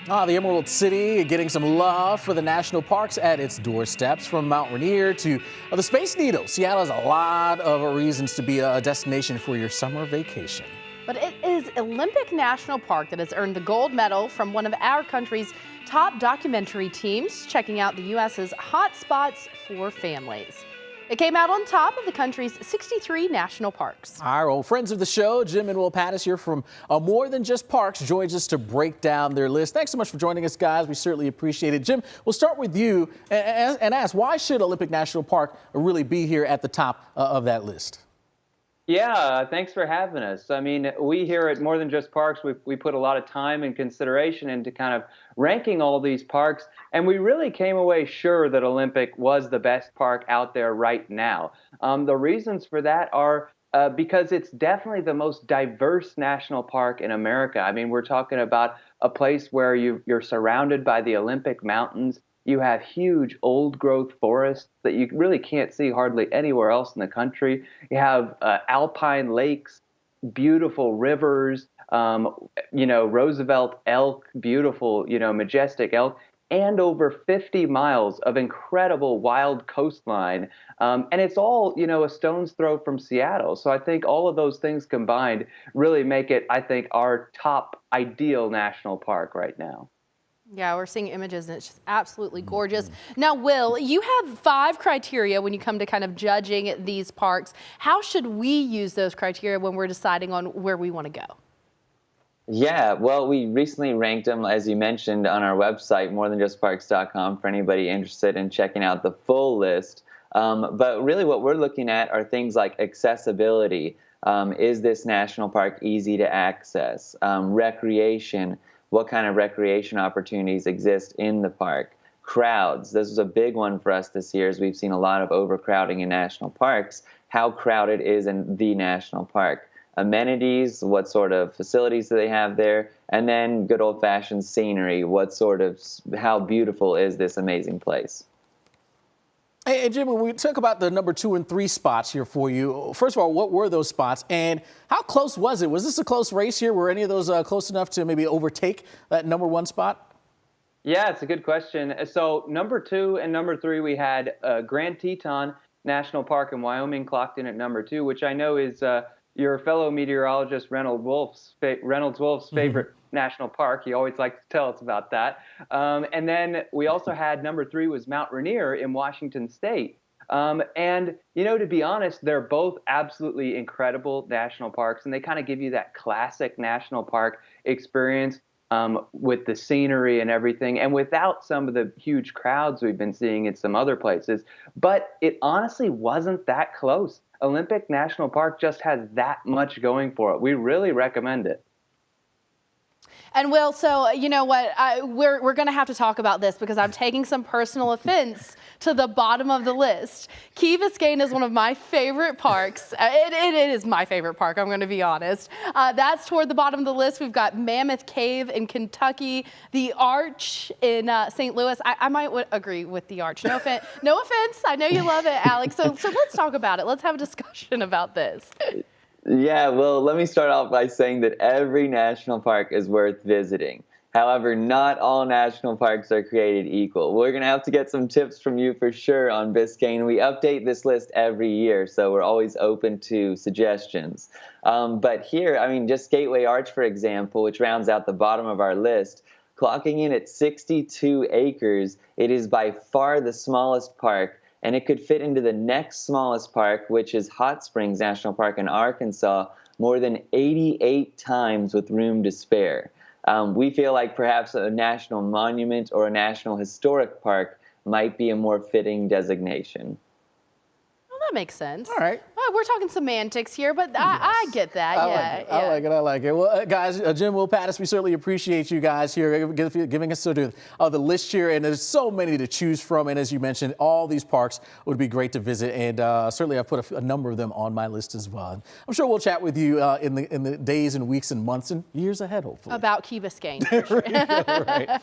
The Emerald City getting some love for the national parks at its doorsteps, from Mount Rainier to the Space Needle. Seattle has a lot of reasons to be a destination for your summer vacation. But it is Olympic National Park that has earned the gold medal from one of our country's top documentary teams, checking out the U.S.'s hot spots for families. It came out on top of the country's 63 national parks. Our old friends of the show, Jim and Will Pattiz here from More Than Just Parks, joins us to break down their list. Thanks so much for joining us, guys. We certainly appreciate it. Jim, we'll start with you and ask, why should Olympic National Park really be here at the top of that list? Yeah, thanks for having us. I mean, we here at More Than Just Parks, we put a lot of time and consideration into kind of ranking all these parks, and we really came away sure that Olympic was the best park out there right now. The reasons for that are because it's definitely the most diverse national park in America. I mean, we're talking about a place where you're surrounded by the Olympic Mountains. You have huge old growth forests that you really can't see hardly anywhere else in the country. You have alpine lakes, beautiful rivers, Roosevelt elk, beautiful, majestic elk, and over 50 miles of incredible wild coastline. And it's all, a stone's throw from Seattle. So I think all of those things combined really make it, I think, our top ideal national park right now. Yeah, we're seeing images and it's just absolutely gorgeous. Now, Will, you have 5 criteria when you come to kind of judging these parks. How should we use those criteria when we're deciding on where we want to go? Yeah, well, we recently ranked them, as you mentioned, on our website, morethanjustparks.com, for anybody interested in checking out the full list. But really what we're looking at are things like accessibility. Is this national park easy to access? Recreation. What kind of recreation opportunities exist in the park? Crowds. This was a big one for us this year, as we've seen a lot of overcrowding in national parks. How crowded is in the national park? Amenities, what sort of facilities do they have there? And then good old-fashioned scenery. How beautiful is this amazing place? Hey, Jim, when we talk about the number 2 and 3 spots here for you, first of all, what were those spots and how close was it? Was this a close race here? Were any of those close enough to maybe overtake that number 1 spot? Yeah, it's a good question. So number 2 and number 3, we had Grand Teton National Park in Wyoming clocked in at number 2, which I know is your fellow meteorologist Reynolds Wolf's favorite national park. He always likes to tell us about that. And then we also had number 3 was Mount Rainier in Washington State. And, to be honest, they're both absolutely incredible national parks, and they kind of give you that classic national park experience with the scenery and everything, and without some of the huge crowds we've been seeing in some other places. But it honestly wasn't that close. Olympic National Park just has that much going for it. We really recommend it. And Will, so you know what, we're going to have to talk about this because I'm taking some personal offense to the bottom of the list. Key Biscayne is one of my favorite parks. It is my favorite park, I'm going to be honest. That's toward the bottom of the list. We've got Mammoth Cave in Kentucky, the Arch in St. Louis. I might agree with the Arch. No offense. No offense. I know you love it, Alex. So let's talk about it. Let's have a discussion about this. Yeah, well, let me start off by saying that every national park is worth visiting. However, not all national parks are created equal. We're going to have to get some tips from you for sure on Biscayne. We update this list every year, so we're always open to suggestions. But here, just Gateway Arch, for example, which rounds out the bottom of our list, clocking in at 62 acres, it is by far the smallest park, and it could fit into the next smallest park, which is Hot Springs National Park in Arkansas, more than 88 times with room to spare. We feel like perhaps a national monument or a national historic park might be a more fitting designation. Well, that makes sense. All right. Well, we're talking semantics here, but yes. I get that. I like it. Well, guys, Jim, Will, Pattiz, we certainly appreciate you guys here giving us the list here. And there's so many to choose from. And as you mentioned, all these parks would be great to visit. And certainly I've put a number of them on my list as well. And I'm sure we'll chat with you in the days and weeks and months and years ahead, hopefully. About Key Biscayne. For sure. Right.